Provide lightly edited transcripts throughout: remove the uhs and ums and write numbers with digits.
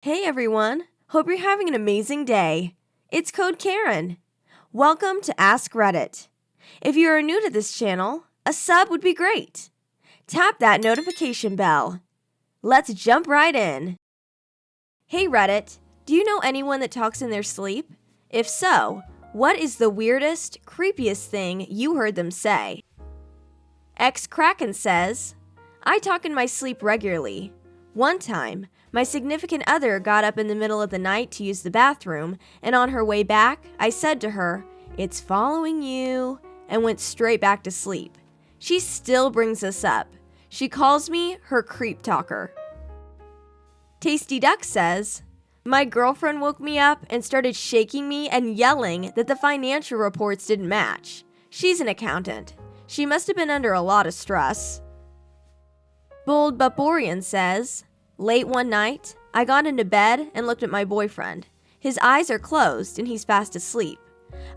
Hey everyone, hope you're having an amazing day. It's Code Karen. Welcome to Ask Reddit. If you are new to this channel, a sub would be great. Tap that notification bell. Let's jump right in. Hey Reddit, do you know anyone that talks in their sleep? If so, what is the weirdest, creepiest thing you heard them say? X-Kraken says, I talk in my sleep regularly. One time, my significant other got up in the middle of the night to use the bathroom, and on her way back, I said to her, "It's following you," and went straight back to sleep. She still brings this up. She calls me her creep talker. Tasty Duck says, my girlfriend woke me up and started shaking me and yelling that the financial reports didn't match. She's an accountant. She must have been under a lot of stress. Bold Barbarian says, late one night, I got into bed and looked at my boyfriend. His eyes are closed and he's fast asleep.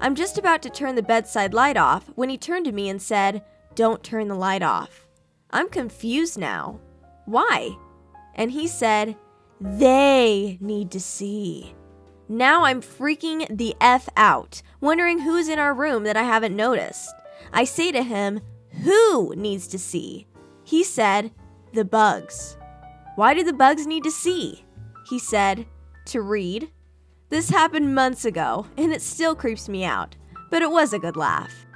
I'm just about to turn the bedside light off when he turned to me and said, "Don't turn the light off." I'm confused now. Why? And he said, "They need to see." Now I'm freaking the F out, wondering who's in our room that I haven't noticed. I say to him, "Who needs to see?" He said, "The bugs." Why do the bugs need to see? He said, "To read." This happened months ago, and it still creeps me out, but it was a good laugh.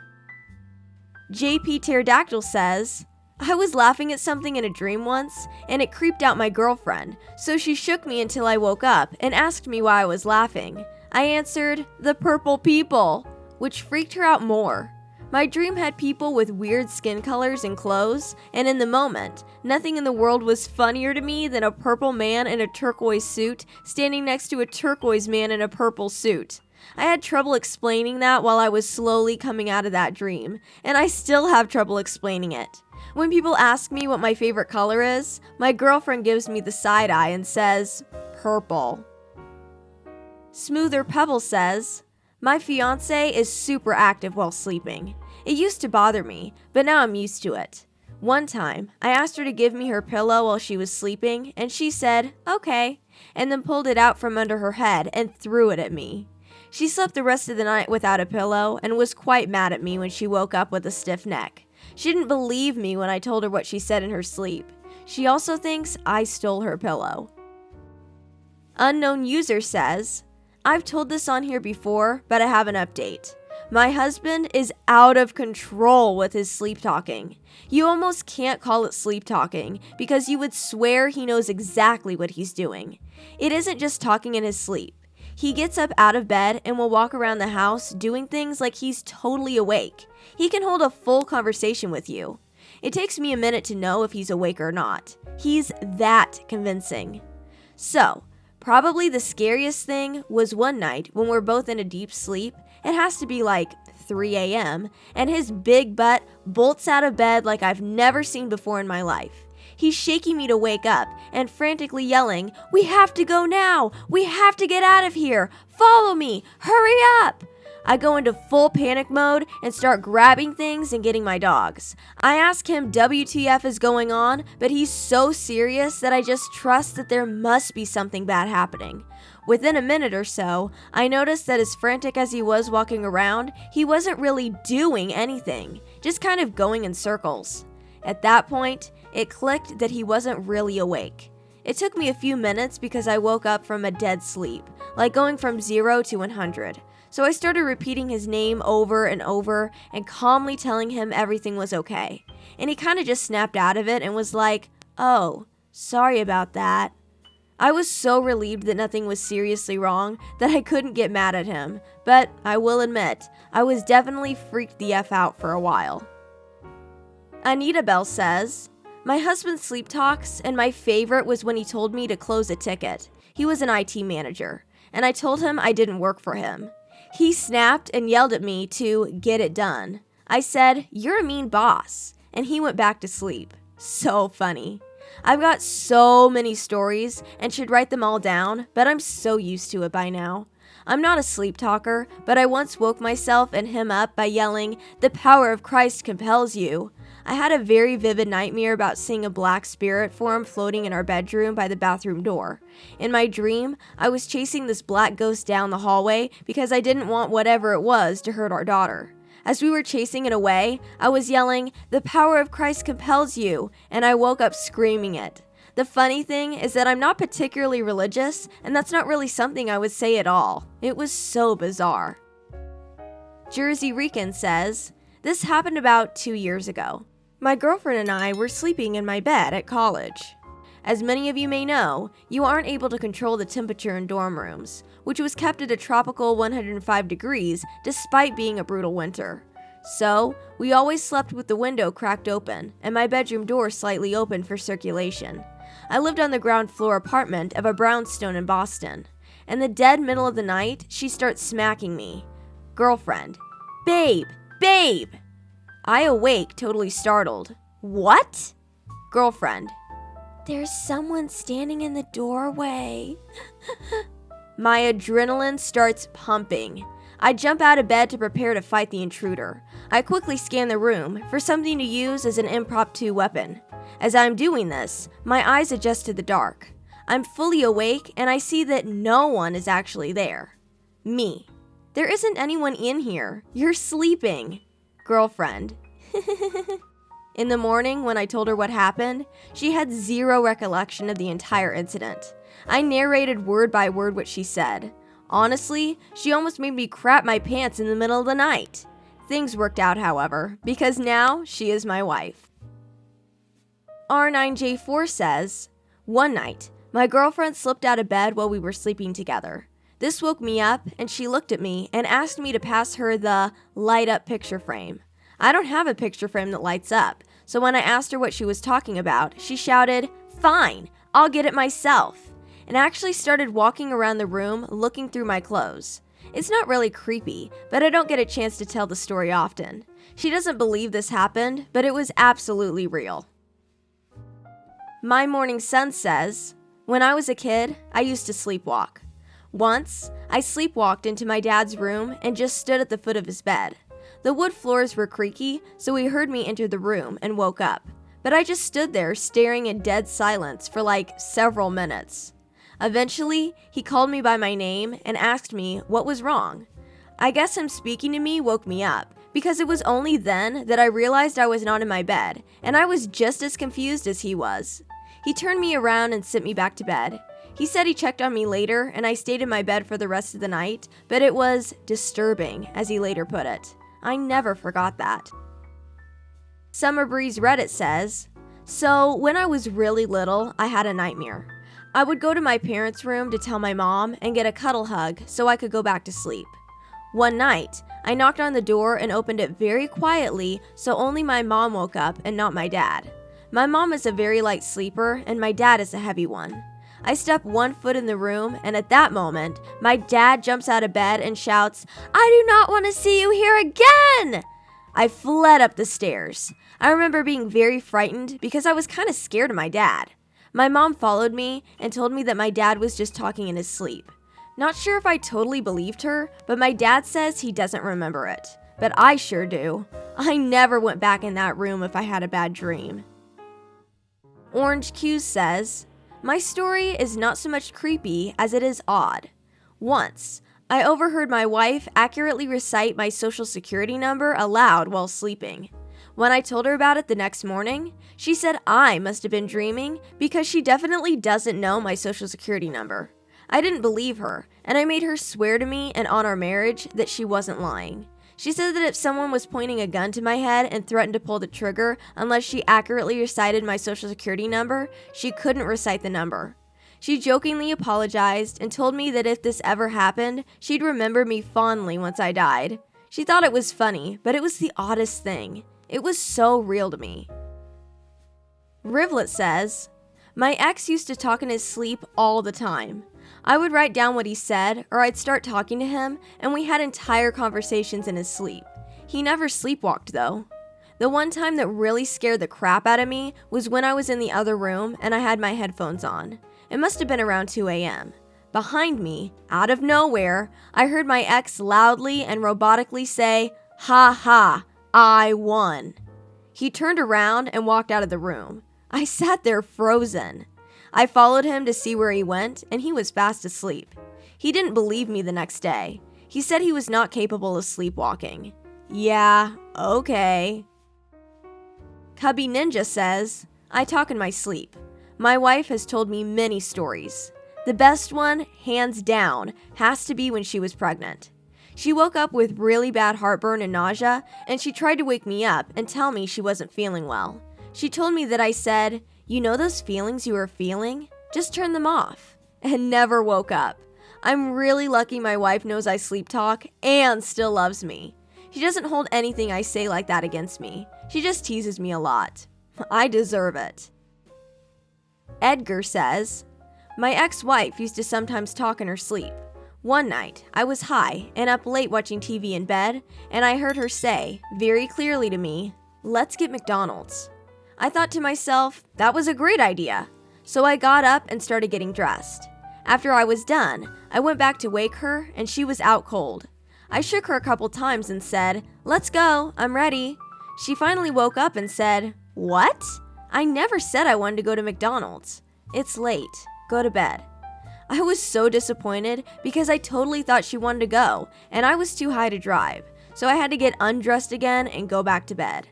JP Pterodactyl says, I was laughing at something in a dream once, and it creeped out my girlfriend, so she shook me until I woke up and asked me why I was laughing. I answered, "The purple people," which freaked her out more. My dream had people with weird skin colors and clothes, and in the moment, nothing in the world was funnier to me than a purple man in a turquoise suit standing next to a turquoise man in a purple suit. I had trouble explaining that while I was slowly coming out of that dream, and I still have trouble explaining it. When people ask me what my favorite color is, my girlfriend gives me the side eye and says, "Purple." Smoother Pebble says, my fiancé is super active while sleeping. It used to bother me, but now I'm used to it. One time, I asked her to give me her pillow while she was sleeping, and she said, "Okay," and then pulled it out from under her head and threw it at me. She slept the rest of the night without a pillow and was quite mad at me when she woke up with a stiff neck. She didn't believe me when I told her what she said in her sleep. She also thinks I stole her pillow. Unknown user says, I've told this on here before, but I have an update. My husband is out of control with his sleep talking. You almost can't call it sleep talking because you would swear he knows exactly what he's doing. It isn't just talking in his sleep. He gets up out of bed and will walk around the house doing things like he's totally awake. He can hold a full conversation with you. It takes me a minute to know if he's awake or not. He's that convincing. So, probably the scariest thing was one night when we're both in a deep sleep. It has to be like 3 a.m. and his big butt bolts out of bed like I've never seen before in my life. He's shaking me to wake up and frantically yelling, "We have to go now! We have to get out of here! Follow me! Hurry up!" I go into full panic mode and start grabbing things and getting my dogs. I ask him WTF is going on, but he's so serious that I just trust that there must be something bad happening. Within a minute or so, I noticed that as frantic as he was walking around, he wasn't really doing anything, just kind of going in circles. At that point, it clicked that he wasn't really awake. It took me a few minutes because I woke up from a dead sleep, like going from 0 to 100. So I started repeating his name over and over and calmly telling him everything was okay. And he kind of just snapped out of it and was like, "Oh, sorry about that." I was so relieved that nothing was seriously wrong that I couldn't get mad at him, but I will admit, I was definitely freaked the F out for a while. Anita Bell says, my husband sleep talks, and my favorite was when he told me to close a ticket. He was an IT manager, and I told him I didn't work for him. He snapped and yelled at me to get it done. I said, "You're a mean boss," and he went back to sleep. So funny. I've got so many stories and should write them all down, but I'm so used to it by now. I'm not a sleep talker, but I once woke myself and him up by yelling, "The power of Christ compels you." I had a very vivid nightmare about seeing a black spirit form floating in our bedroom by the bathroom door. In my dream, I was chasing this black ghost down the hallway because I didn't want whatever it was to hurt our daughter. As we were chasing it away, I was yelling, "The power of Christ compels you," and I woke up screaming it. The funny thing is that I'm not particularly religious, and that's not really something I would say at all. It was so bizarre. Jersey Rican says, "This happened about 2 years ago. My girlfriend and I were sleeping in my bed at college. As many of you may know, you aren't able to control the temperature in dorm rooms, which was kept at a tropical 105 degrees despite being a brutal winter. So, we always slept with the window cracked open and my bedroom door slightly open for circulation. I lived on the ground floor apartment of a brownstone in Boston. In the dead middle of the night, she starts smacking me. Girlfriend, babe, babe! I awake, totally startled. What? Girlfriend, there's someone standing in the doorway. My adrenaline starts pumping. I jump out of bed to prepare to fight the intruder. I quickly scan the room for something to use as an impromptu weapon. As I'm doing this, my eyes adjust to the dark. I'm fully awake and I see that no one is actually there. Me. There isn't anyone in here. You're sleeping. Girlfriend. In the morning, when I told her what happened, she had zero recollection of the entire incident. I narrated word by word what she said. Honestly, she almost made me crap my pants in the middle of the night. Things worked out, however, because now she is my wife. R9J4 says, "One night, my girlfriend slipped out of bed while we were sleeping together. This woke me up, and she looked at me and asked me to pass her the light-up picture frame. I don't have a picture frame that lights up, so when I asked her what she was talking about, she shouted, 'Fine, I'll get it myself,' and actually started walking around the room looking through my clothes. It's not really creepy, but I don't get a chance to tell the story often. She doesn't believe this happened, but it was absolutely real." My Morning Sun says, "When I was a kid, I used to sleepwalk. Once, I sleepwalked into my dad's room and just stood at the foot of his bed. The wood floors were creaky, so he heard me enter the room and woke up. But I just stood there staring in dead silence for like several minutes. Eventually, he called me by my name and asked me what was wrong. I guess him speaking to me woke me up, because it was only then that I realized I was not in my bed, and I was just as confused as he was. He turned me around and sent me back to bed. He said he checked on me later, and I stayed in my bed for the rest of the night, but it was disturbing, as he later put it. I never forgot that." Summer Breeze Reddit says, "So, when I was really little, I had a nightmare. I would go to my parents' room to tell my mom and get a cuddle hug so I could go back to sleep. One night, I knocked on the door and opened it very quietly so only my mom woke up and not my dad. My mom is a very light sleeper and my dad is a heavy one. I step 1 foot in the room, and at that moment, my dad jumps out of bed and shouts, 'I do not want to see you here again!' I fled up the stairs. I remember being very frightened because I was kind of scared of my dad. My mom followed me and told me that my dad was just talking in his sleep. Not sure if I totally believed her, but my dad says he doesn't remember it. But I sure do. I never went back in that room if I had a bad dream." Orange Q says, "My story is not so much creepy as it is odd. Once, I overheard my wife accurately recite my social security number aloud while sleeping. When I told her about it the next morning, she said I must have been dreaming because she definitely doesn't know my social security number. I didn't believe her, and I made her swear to me and on our marriage that she wasn't lying. She said that if someone was pointing a gun to my head and threatened to pull the trigger unless she accurately recited my social security number, she couldn't recite the number. She jokingly apologized and told me that if this ever happened, she'd remember me fondly once I died. She thought it was funny, but it was the oddest thing. It was so real to me." Rivlet says, "My ex used to talk in his sleep all the time. I would write down what he said, or I'd start talking to him, and we had entire conversations in his sleep. He never sleepwalked, though. The one time that really scared the crap out of me was when I was in the other room and I had my headphones on. It must have been around 2 a.m. Behind me, out of nowhere, I heard my ex loudly and robotically say, 'Ha ha, I won.' He turned around and walked out of the room. I sat there frozen. I followed him to see where he went, and he was fast asleep. He didn't believe me the next day. He said he was not capable of sleepwalking. Yeah, okay. Cubby Ninja says, I talk in my sleep. My wife has told me many stories. The best one, hands down, has to be when she was pregnant. She woke up with really bad heartburn and nausea, and she tried to wake me up and tell me she wasn't feeling well. She told me that I said, you know those feelings you are feeling? Just turn them off. And never woke up. I'm really lucky my wife knows I sleep talk and still loves me. She doesn't hold anything I say like that against me. She just teases me a lot. I deserve it. Edgar says, my ex-wife used to sometimes talk in her sleep. One night, I was high and up late watching TV in bed, and I heard her say, very clearly to me, let's get McDonald's. I thought to myself, that was a great idea. So I got up and started getting dressed. After I was done, I went back to wake her, and she was out cold. I shook her a couple times and said, let's go, I'm ready. She finally woke up and said, what? I never said I wanted to go to McDonald's. It's late. Go to bed. I was so disappointed because I totally thought she wanted to go, and I was too high to drive, so I had to get undressed again and go back to bed.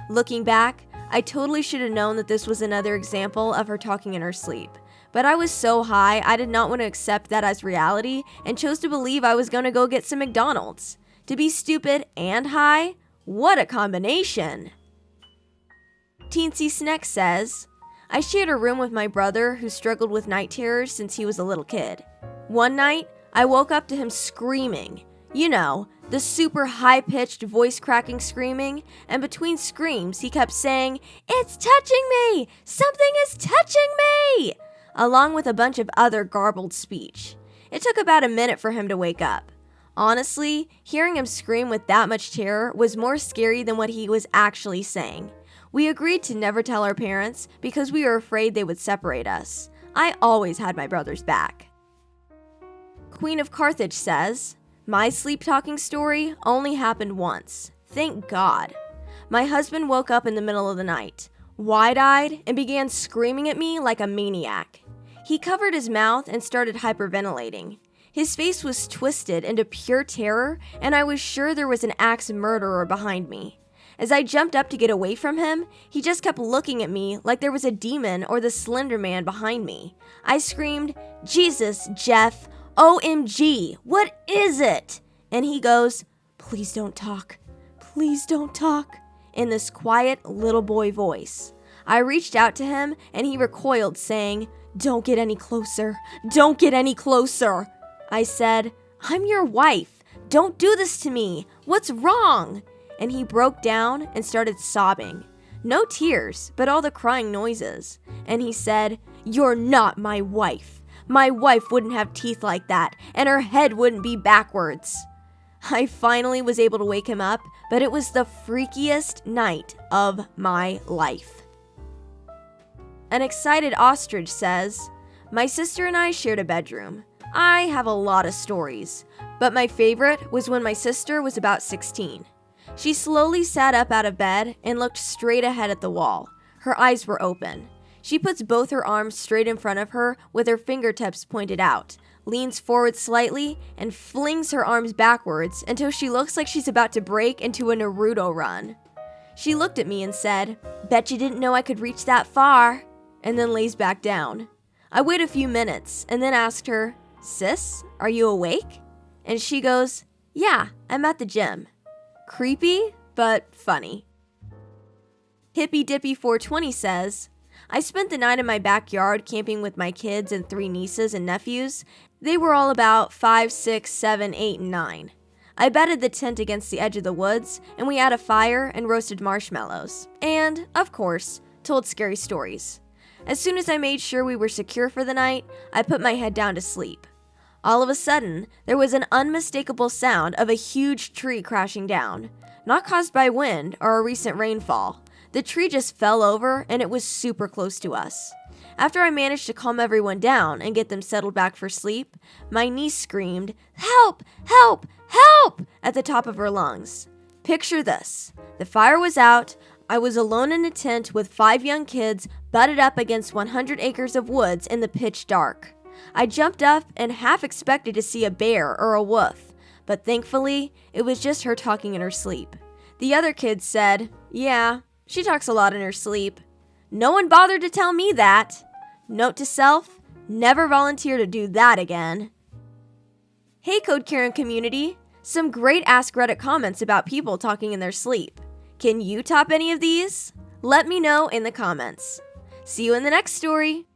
Looking back, I totally should have known that this was another example of her talking in her sleep, but I was so high I did not want to accept that as reality and chose to believe I was going to go get some McDonald's. To be stupid and high? What a combination! Teensy Snack says, I shared a room with my brother who struggled with night terrors since he was a little kid. One night, I woke up to him screaming. You know, the super high-pitched voice-cracking screaming, and between screams, he kept saying, it's touching me! Something is touching me! Along with a bunch of other garbled speech. It took about a minute for him to wake up. Honestly, hearing him scream with that much terror was more scary than what he was actually saying. We agreed to never tell our parents because we were afraid they would separate us. I always had my brother's back. Queen of Carthage says, my sleep-talking story only happened once. Thank God. My husband woke up in the middle of the night, wide-eyed, and began screaming at me like a maniac. He covered his mouth and started hyperventilating. His face was twisted into pure terror, and I was sure there was an axe murderer behind me. As I jumped up to get away from him, he just kept looking at me like there was a demon or the Slender Man behind me. I screamed, Jesus, Jeff, OMG, what is it? And he goes, please don't talk, in this quiet little boy voice. I reached out to him and he recoiled, saying, don't get any closer, don't get any closer. I said, I'm your wife, don't do this to me, what's wrong? And he broke down and started sobbing. No tears, but all the crying noises. And he said, you're not my wife. My wife wouldn't have teeth like that, and her head wouldn't be backwards. I finally was able to wake him up, but it was the freakiest night of my life. An excited ostrich says, my sister and I shared a bedroom. I have a lot of stories, but my favorite was when my sister was about 16. She slowly sat up out of bed and looked straight ahead at the wall. Her eyes were open. She puts both her arms straight in front of her with her fingertips pointed out, leans forward slightly, and flings her arms backwards until she looks like she's about to break into a Naruto run. She looked at me and said, bet you didn't know I could reach that far, and then lays back down. I wait a few minutes and then asked her, sis, are you awake? And she goes, yeah, I'm at the gym. Creepy, but funny. Hippy Dippy 420 says, I spent the night in my backyard camping with my kids and 3 nieces and nephews. They were all about 5, 6, 7, 8, and 9. I bedded the tent against the edge of the woods, and we had a fire and roasted marshmallows. And, of course, told scary stories. As soon as I made sure we were secure for the night, I put my head down to sleep. All of a sudden, there was an unmistakable sound of a huge tree crashing down. Not caused by wind or a recent rainfall. The tree just fell over and it was super close to us. After I managed to calm everyone down and get them settled back for sleep, my niece screamed, help, help, help, at the top of her lungs. Picture this. The fire was out, I was alone in a tent with 5 young kids butted up against 100 acres of woods in the pitch dark. I jumped up and half expected to see a bear or a wolf, but thankfully, it was just her talking in her sleep. The other kids said, "Yeah, she talks a lot in her sleep." No one bothered to tell me that. Note to self, never volunteer to do that again. Hey Code Karen community, some great Ask Reddit comments about people talking in their sleep. Can you top any of these? Let me know in the comments. See you in the next story.